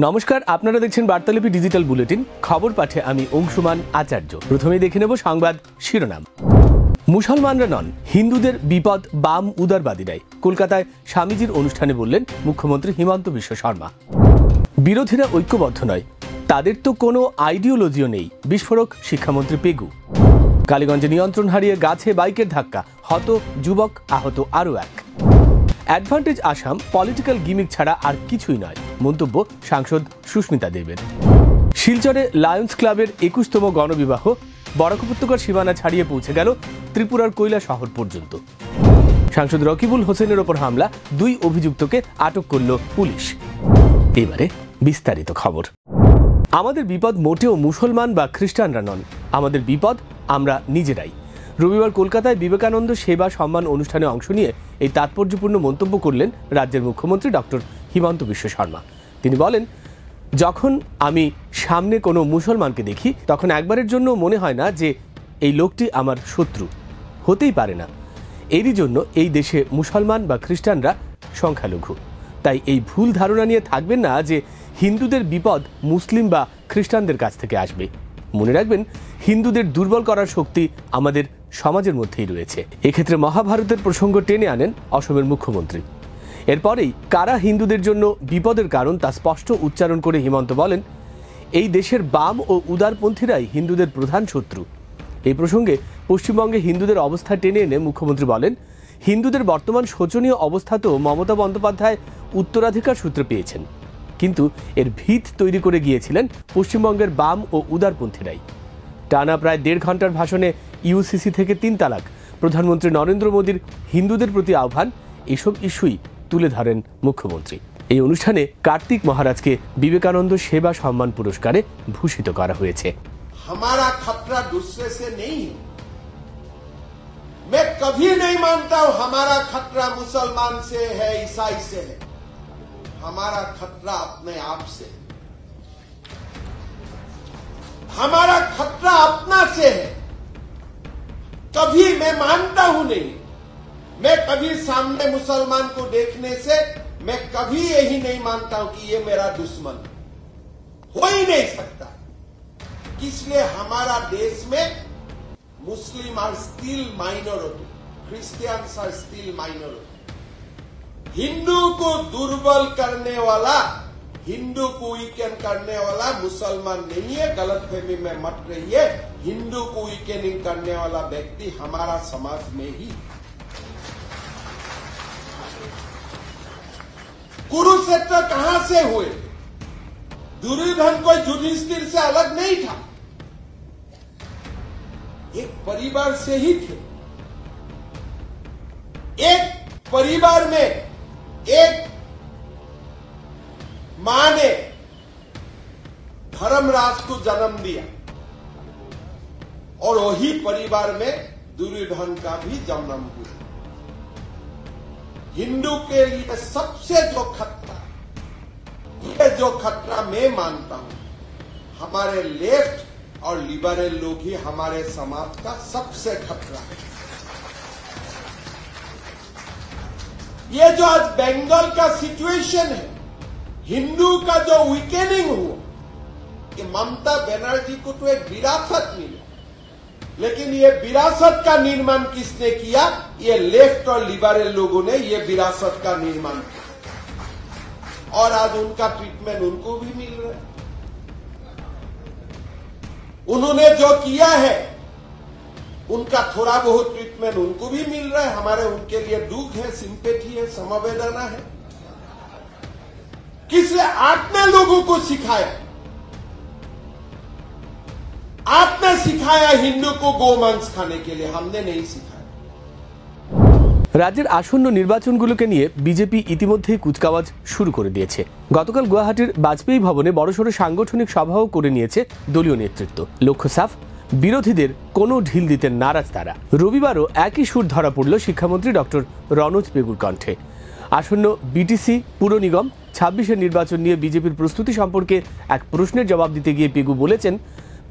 নমস্কার, আপনারা দেখছেন বার্তালিপি ডিজিটাল বুলেটিন। খবর পাঠে আমি অংশুমান আচার্য। প্রথমেই দেখে নেব সংবাদ শিরোনাম। মুসলমানরা নন, হিন্দুদের বিপদ বাম উদারবাদীরাই, কলকাতায় স্বামীজির অনুষ্ঠানে বললেন মুখ্যমন্ত্রী হিমন্ত বিশ্ব শর্মা। বিরোধীরা ঐক্যবদ্ধ নয়, তাদের তো কোনো আইডিওলজিও নেই, বিস্ফোরক শিক্ষামন্ত্রী পেগু। কালীগঞ্জে নিয়ন্ত্রণ হারিয়ে গাছে বাইকের ধাক্কা, হত যুবক, আহত আরও এক। অ্যাডভান্টেজ আসাম পলিটিক্যাল গিমিক ছাড়া আর কিছুই নয়, মন্তব্য সাংসদ সুস্মিতা দেবের। শিলচরে লায়ন্স ক্লাবের 21তম গণবিবাহ, বরাক উপত্যকার সীমানা ছাড়িয়ে পৌঁছে গেল ত্রিপুরার কৈলা শহর পর্যন্ত। সাংসদ রকিবুল হোসেনের ওপর হামলা, 2 অভিযুক্তকে আটক করল পুলিশ। এবারে বিস্তারিত খবর। আমাদের বিপদ মোটেও মুসলমান বা খ্রিস্টানরা নন, আমাদের বিপদ আমরা নিজেরাই। রবিবার কলকাতায় বিবেকানন্দ সেবা সম্মান অনুষ্ঠানে অংশ নিয়ে এই তাৎপর্যপূর্ণ মন্তব্য করলেন রাজ্যের মুখ্যমন্ত্রী ডক্টর হিমন্ত বিশ্ব শর্মা। তিনি বলেন, যখন আমি সামনে কোনো মুসলমানকে দেখি তখন একবারের জন্য মনে হয় না যে এই লোকটি আমার শত্রু, হতেই পারে না। এরই জন্য এই দেশে মুসলমান বা খ্রিস্টানরা সংখ্যালঘু। তাই এই ভুল ধারণা নিয়ে থাকবেন না যে হিন্দুদের বিপদ মুসলিম বা খ্রিস্টানদের কাছ থেকে আসবে। মনে রাখবেন, হিন্দুদের দুর্বল করার শক্তি আমাদের সমাজের মধ্যেই রয়েছে। এক্ষেত্রে মহাভারতের প্রসঙ্গ টেনে আনেন অসমের মুখ্যমন্ত্রী। এরপরেই কারা হিন্দুদের জন্য বিপদের কারণ তা স্পষ্ট উচ্চারণ করে হিমন্ত বলেন, এই দেশের বাম ও উদারপন্থীরাই হিন্দুদের প্রধান শত্রু। এই প্রসঙ্গে পশ্চিমবঙ্গে হিন্দুদের অবস্থা টেনে এনে মুখ্যমন্ত্রী বলেন, হিন্দুদের বর্তমান শোচনীয় অবস্থাতেও মমতা বন্দ্যোপাধ্যায় উত্তরাধিকার সূত্রে পেয়েছেন, কিন্তু এর ভিত তৈরি করে গিয়েছিলেন পশ্চিমবঙ্গের বাম ও উদারপন্থীরাই। টানা প্রায় 1.5 ঘন্টার ভাষণে ইউসিসি থেকে 3 তালাক, প্রধানমন্ত্রী নরেন্দ্র মোদীর হিন্দুদের প্রতি আহ্বান, এসব ইস্যুই তুলে ধরেন মুখ্যমন্ত্রী। এই অনুষ্ঠানে কার্তিক মহারাজকে বিবেকানন্দ সেবা সম্মান পুরস্কারে ভূষিত করা হয়েছে। हमारा खतरा दूसरे से नहीं है। मैं कभी नहीं मानता हूं हमारा खतरा मुसलमान से है, ईसाई से है। हमारा खतरा अपने आप से है। हमारा खतरा अपना से है। कभी मैं मानता हूं नहीं, मैं कभी सामने मुसलमान को देखने से मैं कभी यही नहीं मानता हूं कि ये मेरा दुश्मन हो ही नहीं सकता। इसलिए हमारा देश में Muslim are still minority, Christians are still minority. Hindu को दुर्बल करने वाला, हिंदू को वीकेंड करने वाला मुसलमान नहीं है, गलतफहमी में मत रहिए। हिंदू को वीकेंडिंग करने वाला व्यक्ति हमारा समाज में ही। कुरुक्षेत्र कहां से हुए? दुर्योधन कोई युधिष्ठिर से अलग नहीं था, एक परिवार से ही थे। एक परिवार में एक मां ने धर्मराज को जन्म दिया और वही परिवार में दुर्योधन का भी जन्म हुआ। हिंदू के लिए सबसे जो खतरा, ये जो खतरा मैं मानता हूं, हमारे लेफ्ट और लिबरल लोग ही हमारे समाज का सबसे खतरा है। ये जो आज बंगाल का सिचुएशन है, हिंदू का जो वीकेनिंग हुआ, कि ममता बनर्जी को तो एक विरासत मिली, लेकिन ये विरासत का निर्माण किसने किया? ये लेफ्ट और लिबरल लोगों ने ये विरासत का निर्माण किया, और आज उनका ट्रीटमेंट उनको भी मिल रहा है। उन्होंने जो किया है उनका थोड़ा बहुत ट्रीटमेंट उनको भी मिल रहा है। हमारे उनके लिए दुख है, सिंपैथी है, समवेदना है। किसने? आपने लोगों को सिखाया, आपने सिखाया हिंदू को गोमांस खाने के लिए, हमने नहीं सिखाया। রাজ্যের আসন্ন নির্বাচনগুলোকে নিয়ে বিজেপি ইতিমধ্যেই কুচকাওয়াজ শুরু করে দিয়েছে। গতকাল গুয়াহাটির বাজপেয়ী ভবনে বড়সড় সাংগঠনিক সভাও করে নিয়েছে দলীয় নেতৃত্ব। লক্ষ্য সাফ, বিরোধীদের কোনো ঢিল দিতে নারাজ তারা। রবিবারও একই সুর ধরা পড়ল শিক্ষামন্ত্রী ডক্টর রনোজ পেগুর কণ্ঠে। আসন্ন বিটিসি, পুর নিগম 26-এর নির্বাচন নিয়ে বিজেপির প্রস্তুতি সম্পর্কে এক প্রশ্নের জবাব দিতে গিয়ে পেগু বলেছেন,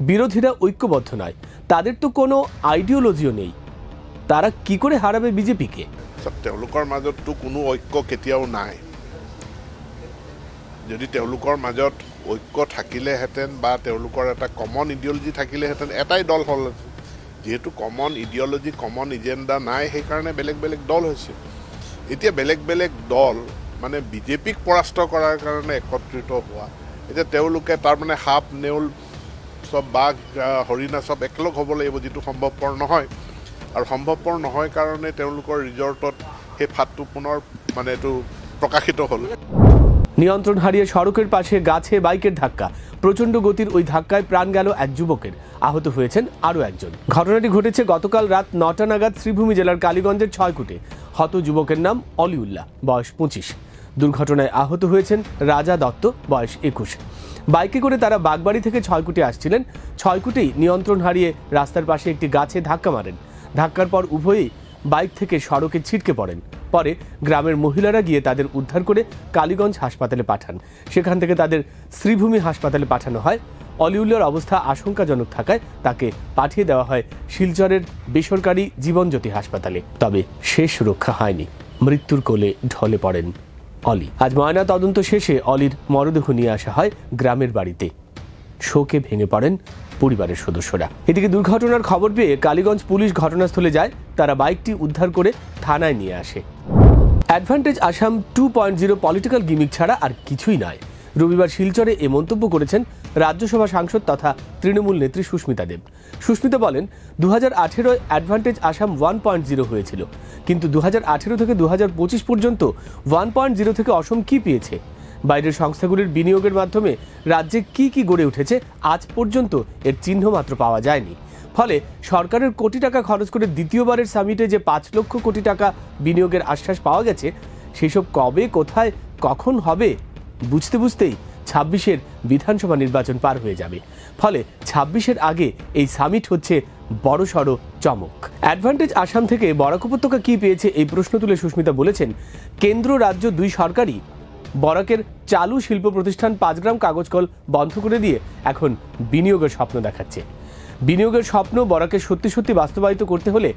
বিরোধীরা ঐক্যবদ্ধ নয়, তাদের তো কোনো আইডিওলজিও নেই, তারা কি করে হারাবে বিজেপিকে? তেওঁলোকৰ মাজততো কোনো ঐক্য কেতিয়াও নাই। যদি তেওঁলোকৰ মাজত ঐক্য থাকিলেহেঁতেন বা তেওঁলোকৰ এটা কমন ইডিঅলজি থাকিলেহেঁতেন, এটাই দল হ'ল। যেহেতু কমন ইডিঅলজি, কমন এজেণ্ডা নাই, সেইকাৰণে বেলেগ বেলেগ দল হৈছে। এতিয়া বেলেগ বেলেগ দল মানে বিজেপিক পৰাস্ত কৰাৰ কাৰণে একত্ৰিত হোৱা। এতিয়া তেওঁলোকে তাৰমানে সাপ নেউল চব বাঘ হৰিণা চব একেলগ হ'ব লাগিব, যিটো সম্ভৱপৰ নহয়। আৰু সম্ভৱপৰ নহয় কাৰণে তেওঁলোকৰ ৰিজৰ্টত সেই ফাঁদটো পুনৰ মানে এইটো প্রকাশিত হল। নিয়ন্ত্রণ হারিয়ে সড়কের পাশে গাছে বাইকের ধাক্কা, প্রচণ্ড গতির ওই ধাক্কায় প্রাণ গেল এক যুবকের, আহত হয়েছেন আরও একজন। ঘটনাটি ঘটেছে গতকাল রাত ৯টা নাগাদ শ্রীভূমি জেলার কালীগঞ্জের ৬ কুটে। হত যুবকের নাম অলিউল্লাহ, বয়স ২৫। দুর্ঘটনায় আহত হয়েছেন রাজা দত্ত, বয়স ২১। বাইকে করে তারা বাগবাড়ি থেকে ৬ কুটে আসছিলেন। ৬ কুটেই নিয়ন্ত্রণ হারিয়ে রাস্তার পাশে একটি গাছে ধাক্কা মারেন। ধাক্কার পর উভয়েই বাইক থেকে সড়কে ছিটকে পড়েন। পরে গ্রামের মহিলারা গিয়ে তাদের উদ্ধার করে কালীগঞ্জ হাসপাতালে পাঠান। সেখান থেকে তাদের শ্রীভূমি হাসপাতালে পাঠানো হয়। অলিউল্লাহর অবস্থা আশঙ্কাজনক থাকায় তাকে পাঠিয়ে দেওয়া হয় শিলচরের বেসরকারি জীবনজ্যোতি হাসপাতালে। তবে শেষ রক্ষা হয়নি, মৃত্যুর কোলে ঢলে পড়েন অলি। আজ ময়না তদন্ত শেষে অলির মরদেহ নিয়ে আসা হয় গ্রামের বাড়িতে। শোকে ভেঙে পড়েন পরিবারের সদস্যরা। এদিকে দুর্ঘটনার খবর পেয়ে কালীগঞ্জ পুলিশ ঘটনাস্থলে যায়। তারা বাইকটি উদ্ধার করে থানায় নিয়ে আসে। অ্যাডভান্টেজ আসাম 2.0 পলিটিক্যাল গিমিক ছাড়া আর কিছুই নয়। রবিবার শিলচরে এ মন্তব্য করেছেন রাজ্যসভা সাংসদ তথা তৃণমূল নেত্রী সুস্মিতা দেব। সুস্মিতা বলেন, 2018 অ্যাডভান্টেজ আসাম 1.0 হয়েছিল, কিন্তু 2018 থেকে 2025 পর্যন্ত 1.0 থেকে অসম কি পেয়েছে? বাইরের সংস্থাগুলির বিনিয়োগের মাধ্যমে রাজ্যে কি কি গড়ে উঠেছে আজ পর্যন্ত এর চিহ্ন মাত্র পাওয়া যায়নি। ফলে সরকারের কোটি টাকা খরচ করে দ্বিতীয়বারের সামিটে যে 5 লক্ষ কোটি টাকা বিনিয়োগের আশ্বাস পাওয়া গেছে, সেসব কবে, কোথায়, কখন হবে বুঝতে বুঝতেই 26-এর বিধানসভা নির্বাচন পার হয়ে যাবে। ফলে 26-এর আগে এই সামিট হচ্ছে বড়সড় চমক। অ্যাডভান্টেজ আসাম থেকে বরাক উপত্যকা কি পেয়েছে এই প্রশ্ন তুলে সুস্মিতা বলেছেন, কেন্দ্র রাজ্য দুই সরকারই বরাকের চালু শিল্প প্রতিষ্ঠান 5 গ্রাম কাগজ কল বন্ধ করে দিয়ে এখন বিনিয়োগের স্বপ্ন দেখাচ্ছে। বিনিয়োগের স্বপ্ন বরাকে সত্যি সত্যি বাস্তবায়িত করতে হলে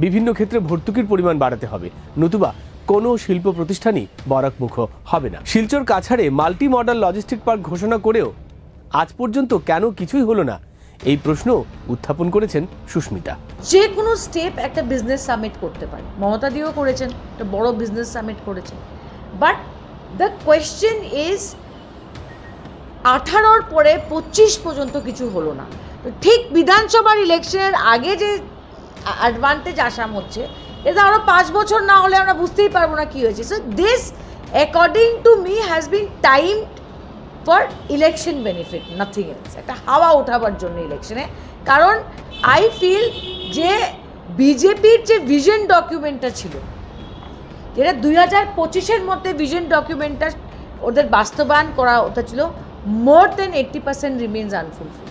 বিভিন্ন ক্ষেত্রে ভর্তুকির পরিমাণ বাড়াতে হবে, নতুবা কোনো শিল্প প্রতিষ্ঠানই বরাকমুখ হবে না। শিলচর কাছাড়ে মাল্টি মডেল লজিস্টিক পার্ক ঘোষণা করেও আজ পর্যন্ত কেন কিছুই হলো না, এই প্রশ্ন উত্থাপন করেছেন সুস্মিতা। যে কোনো স্টেপ একটা বিজনেস সামিট করতে পারে, মমতা দিও করেছেন, একটা বড় বিজনেস সামিট করেছেন। বাট দ্য কোয়েশ্চেন ইজ 18-র পরে 25 পর্যন্ত কিছু হলো না। ঠিক বিধানসভার ইলেকশনের আগে যে অ্যাডভান্টেজ আসাম হচ্ছে, এটা আরও 5 বছর না হলে আমরা বুঝতেই পারবো না কী হয়েছে। So this according to me has been timed for election benefit, nothing else. একটা হাওয়া ওঠাবার জন্য ইলেকশনে। কারণ আই ফিল যে বিজেপির যে ভিশন ডকুমেন্টটা ছিল, যেটা 2025-এর মধ্যে ভিশন ডকুমেন্টটা ওদের বাস্তবায়ন করা ওটা ছিল, more than 80% remains unfulfilled.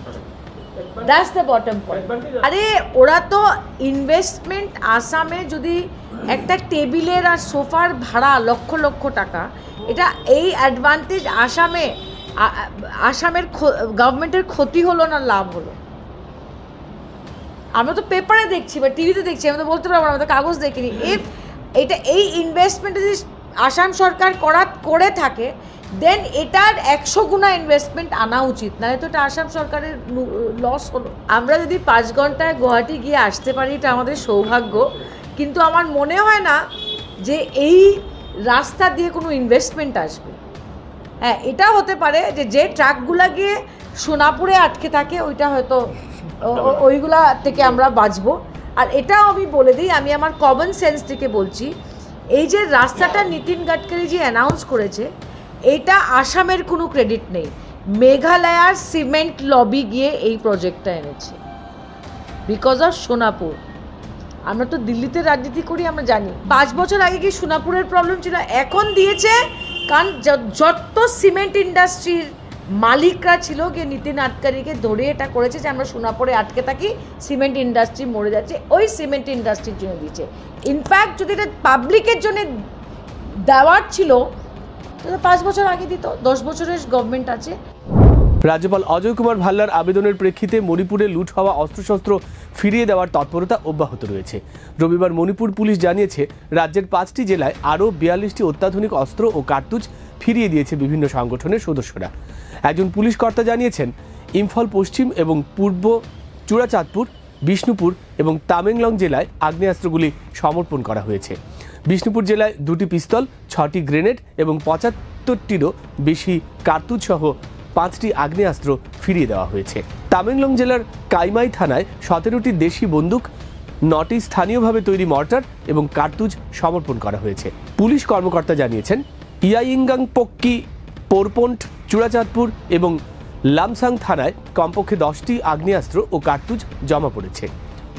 That's the bottom point. আরে ওরা তো ইনভেস্টমেন্ট আসামে যদি একটা টেবিলের আর সোফার ভাড়া লক্ষ লক্ষ টাকা, এটা এই অ্যাডভান্টেজ আসামের গভর্নমেন্টের ক্ষতি হলো না লাভ হলো? আমরা তো পেপারে দেখছি বা টিভিতে দেখছি, আমি তো বলতে পারবো না, আমরা তো কাগজ দেখিনি। এটা এই ইনভেস্টমেন্ট যদি আসাম সরকার করে থাকে, দেন এটার 100 গুণা ইনভেস্টমেন্ট আনা উচিত, নাহলে তো এটা আসাম সরকারের লস হলো। আমরা যদি 5 ঘন্টায় গুয়াহাটি গিয়ে আসতে পারি, এটা আমাদের সৌভাগ্য। কিন্তু আমার মনে হয় না যে এই রাস্তা দিয়ে কোনো ইনভেস্টমেন্ট আসবে। হ্যাঁ, এটা হতে পারে যে ট্রাকগুলা গিয়ে সোনাপুরে আটকে থাকে, ওইটা হয়তো ওইগুলা থেকে আমরা বাঁচবো। আর এটাও আমি বলে দিই, আমি আমার কমন সেন্স থেকে বলছি, এই যে রাস্তাটা নীতিন গাডকারি যে অ্যানাউন্স করেছে, এটা আসামের কোনো ক্রেডিট নেই। মেঘালয়ার সিমেন্ট লবি গিয়ে এই প্রজেক্টটা এনেছে বিকজ অফ সোনাপুর। আমরা তো দিল্লিতে রাজনীতি করি, আমরা জানি 5 বছর আগে কি সোনাপুরের প্রবলেম ছিল, এখন দিয়েছে। কারণ যত সিমেন্ট ইন্ডাস্ট্রির মালিকরা ছিল, গিয়ে নীতিন গাডকারিকে ধরে এটা করেছে যে আমরা সোনাপুরে আটকে থাকি, সিমেন্ট ইন্ডাস্ট্রি মরে যাচ্ছে, ওই সিমেন্ট ইন্ডাস্ট্রির জন্য দিয়েছে। ইনফ্যাক্ট যদি এটা পাবলিকের জন্য দেওয়ার ছিল, 5 বছর আগে দিত। 10 বছরের গভর্নমেন্ট আছে। রাজ্যপাল অজয় কুমার ভাল্লার আবেদনের প্রেক্ষিতে মণিপুরে লুট হওয়া অস্ত্রশস্ত্র ফিরিয়ে দেওয়ার তৎপরতা অব্যাহত রয়েছে। রবিবার মণিপুর পুলিশ জানিয়েছে, রাজ্যের 5টি জেলায় আরও 42টি অত্যাধুনিক অস্ত্র ও কার্তুজ ফিরিয়ে দিয়েছে বিভিন্ন সংগঠনের সদস্যরা। একজন পুলিশ কর্তা জানিয়েছেন, ইম্ফল পশ্চিম এবং পূর্ব চূড়াচাঁদপুর, বিষ্ণুপুর এবং তামেংলং জেলায় আগ্নেয়াস্ত্রগুলি সমর্পণ করা হয়েছে। বিষ্ণুপুর জেলায় 2টি পিস্তল, 6টি গ্রেনেড এবং 75টিরও বেশি কার্তুজ সহ 5টি আগ্নেয়াস্ত্র ফিরিয়ে দেওয়া হয়েছে। তামেংলং জেলার কাইমাই থানায় 17টি দেশি বন্দুক, 9টি স্থানীয়ভাবে তৈরি মর্টার এবং কার্তুজ সমর্পণ করা হয়েছে। পুলিশ কর্মকর্তা জানিয়েছেন, ইয়াইঙ্গাং পক্কি, পোরপন্ট, চূড়াচাঁদপুর এবং লামসাং থানায় কমপক্ষে 10টি আগ্নেয়াস্ত্র ও কার্তুজ জমা পড়েছে।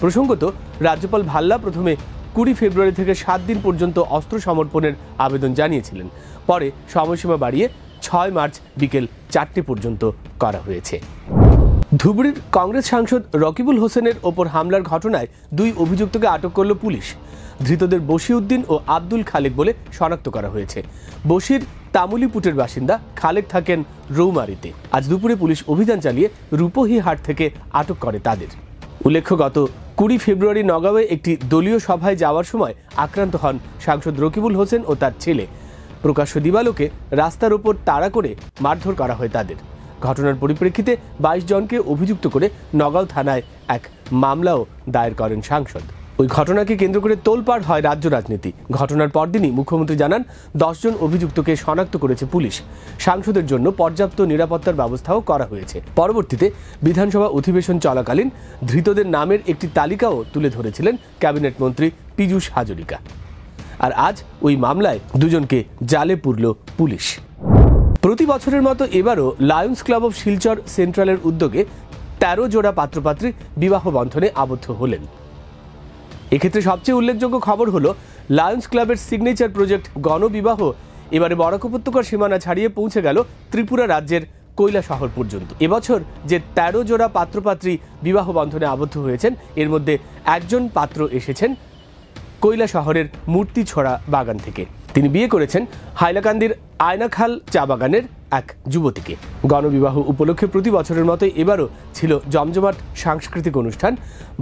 প্রসঙ্গত, রাজ্যপাল ভাল্লা প্রথমে 20 ফেব্রুয়ারি থেকে 7 দিন পর্যন্ত অস্ত্র সমর্পণের আবেদন জানিয়েছিলেন। পরে সময়সীমা বাড়িয়ে 6 মার্চ বিকেল 4টে পর্যন্ত করা হয়েছে। ধুবড়ীর কংগ্রেস সাংসদ রকিবুল হোসেনের ওপর হামলার ঘটনায় 2 অভিযুক্তকে আটক করল পুলিশ। ধৃতদের বশিউদ্দিন ও আব্দুল খালেক বলে শনাক্ত করা হয়েছে। বশির তামুলিপুটের বাসিন্দা, খালেক থাকেন রৌমারিতে। আজ দুপুরে পুলিশ অভিযান চালিয়ে রূপহী হাট থেকে আটক করে তাদের। উল্লেখ্য, গত 20 ফেব্রুয়ারি নগাঁওয়ে একটি দলীয় সভায় যাওয়ার সময় আক্রান্ত হন সাংসদ রকিবুল হোসেন ও তার ছেলে। প্রকাশ্য দিবালোকে রাস্তার ওপর তাড়া করে মারধর করা হয় তাদের। ঘটনার পরিপ্রেক্ষিতে 22 জনকে অভিযুক্ত করে নগাঁও থানায় এক মামলাও দায়ের করেন সাংসদ। ওই ঘটনাকে কেন্দ্র করে তোলপাড় হয় রাজ্য রাজনীতি। ঘটনার পরদিনই মুখ্যমন্ত্রী জানান, 10 জন অভিযুক্তকে শনাক্ত করেছে পুলিশ। সাংসদের জন্য পর্যাপ্ত নিরাপত্তার ব্যবস্থাও করা হয়েছে। পরবর্তীতে বিধানসভা অধিবেশন চলাকালীন ধৃতদের নামের একটি তালিকাও তুলে ধরেছিলেন ক্যাবিনেট মন্ত্রী পীযূষ হাজরিকা। আর আজ ওই মামলায় 2 জনকে জালে পুরল পুলিশ। প্রতি বছরের মতো এবারও লায়ন্স ক্লাব অফ শিলচর সেন্ট্রালের উদ্যোগে 13 জোড়া পাত্রপাত্রী বিবাহ বন্ধনে আবদ্ধ হলেন। এক্ষেত্রে সবচেয়ে উল্লেখযোগ্য খবর হলো, লায়ন্স ক্লাবের সিগনেচার প্রজেক্ট গণবিবাহ এবারে বরাক উপত্যকার সীমানা ছাড়িয়ে পৌঁছে গেল ত্রিপুরা রাজ্যের কৈলাসহর পর্যন্ত। এবছর যে 13 জোড়া পাত্রপাত্রী বিবাহ বন্ধনে আবদ্ধ হয়েছেন, এর মধ্যে 1 জন পাত্র এসেছেন কৈলাসহরের মূর্তিছড়া বাগান থেকে। তিনি বিয়ে করেছেন হাইলাকান্দির আয়নাখাল চা বাগানের এক যুবতীকে। গণবিবাহ উপলক্ষে প্রতি বছরের মতো এবারও ছিল জমজমাট সাংস্কৃতিক অনুষ্ঠান।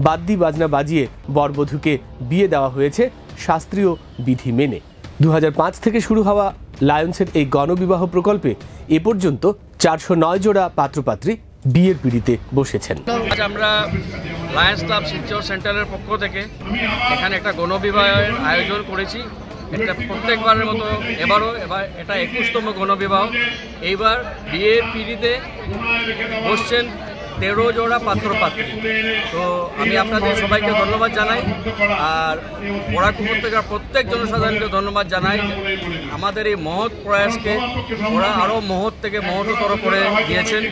বাদ্যি বাজনা বাজিয়ে বরবধূকে বিয়ে দেওয়া হয়েছে শাস্ত্রীয় বিধি মেনে। 2005 থেকে শুরু হওয়া লায়ন্সের এই গণবিবাহ প্রকল্পে এ পর্যন্ত 409 জোড়া পাত্রপাত্রী বিয়ের পিঁড়িতে বসেছেন। আজ আমরা লায়ন্স ক্লাব শিলচর সেন্টারের পক্ষ থেকে এখানে একটা গণবিবাহের আয়োজন করেছি। এটা প্রত্যেকবারের মতো এবার এটা 21তম গণবিবাহ। এইবার বিয়ের পিঁড়িতে বসছেন 13 জোড়া পাত্রপাত্রী। তো আমি আপনাদের সবাইকে ধন্যবাদ জানাই, আর বরাক উপত্যকার প্রত্যেক জনসাধারণকে ধন্যবাদ জানাই। আমাদের এই মহৎ প্রয়াসকে ওরা আরও মহৎ থেকে মহৎতর করে দিয়েছেন।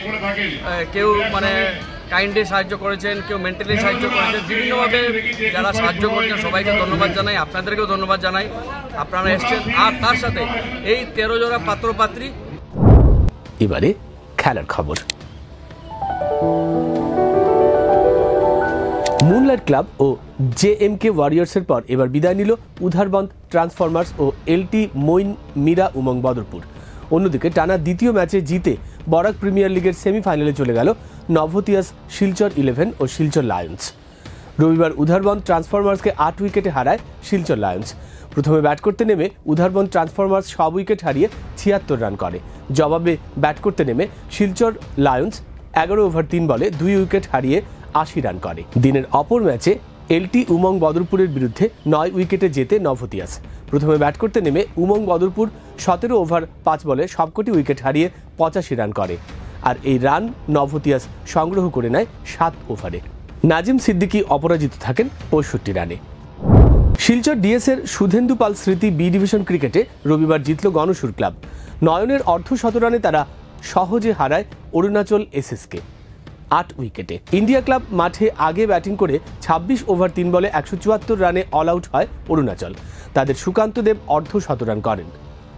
কেউ কাইন্ডলি সাহায্য করেছেন, কেউ মেন্টালি সাহায্য করেছেন, বিভিন্নভাবে যারা সাহায্য করেছেন সবাইকে ধন্যবাদ জানাই। আপনাদেরকেও ধন্যবাদ জানাই, আপনারা এসছেন। আর তার সাথে এই 13 জোড়া পাত্রপাত্রী। এবারে খেলার খবর। মুনলাইট ক্লাব ও জেএমকে ওয়ারিয়র্সের পর এবার বিদায় নিল উধারবন্দ ট্রান্সফরমার্স ও এলটি মইন মীরা উমং বদরপুর। অন্যদিকে টানা দ্বিতীয় ম্যাচে জিতে বরাক প্রিমিয়ার লিগের সেমিফাইনালে চলে গেল নভোতিয়াস শিলচর 11 ও শিলচর লায়ন্স। রবিবার উধারবন্দ ট্রান্সফরমার্সকে 8 উইকেটে হারায় শিলচর লায়ন্স। প্রথমে ব্যাট করতে নেমে উধারবন্দ ট্রান্সফরমার্স সব উইকেট হারিয়ে 76 রান করে। জবাবে ব্যাট করতে নেমে শিলচর লায়ন্স 11 ওভার 3 বলে 2 উইকেট হারিয়ে 80 রান করে। দিনের অপর ম্যাচে এলটি উমং বদরপুরের বিরুদ্ধে 9 উইকেটে জেতে নভোতিয়াস। প্রথমে ব্যাট করতে নেমে উমং বদরপুর 17 ওভার 5 বলে সবকটি উইকেট হারিয়ে 85 রান করে। আর এই রান নভোতিয়াস সংগ্রহ করে নেয় 7 ওভারে। নাজিম সিদ্দিকী অপরাজিত থাকেন 65 রানে। শিলচর ডিএসের সুধেন্দু পাল স্মৃতি বি ডিভিশন ক্রিকেটে রবিবার জিতল গণসুর ক্লাব। নয়নের অর্ধশতরানে তারা সহজে হারায় অরুণাচল এসএসকে 8 উইকেটে। ইন্ডিয়া ক্লাব মাঠে আগে ব্যাটিং করে 26 ওভার 3 বলে 174 রানে অল আউট হয় অরুণাচল। তাদের সুকান্ত দেব অর্ধশতরান করেন।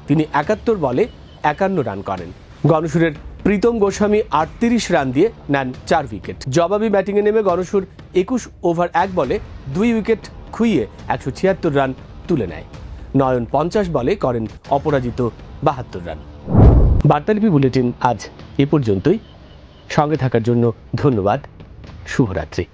তিনি 71 বলে 51 রান করেন। গণসুরের প্রীতম গোস্বামী 38 রান দিয়ে নেন 4 উইকেট। জবাবি ব্যাটিংয়ে নেমে গণসুর 21 ওভার 1 বলে 2 উইকেট খুইয়ে 176 রান তুলে নেয়। নয়ন 50 বলে করেন অপরাজিত 72 রান। বার্তালিপি বুলেটিন আজ এ পর্যন্তই। সঙ্গে থাকার জন্য ধন্যবাদ। শুভরাত্রি।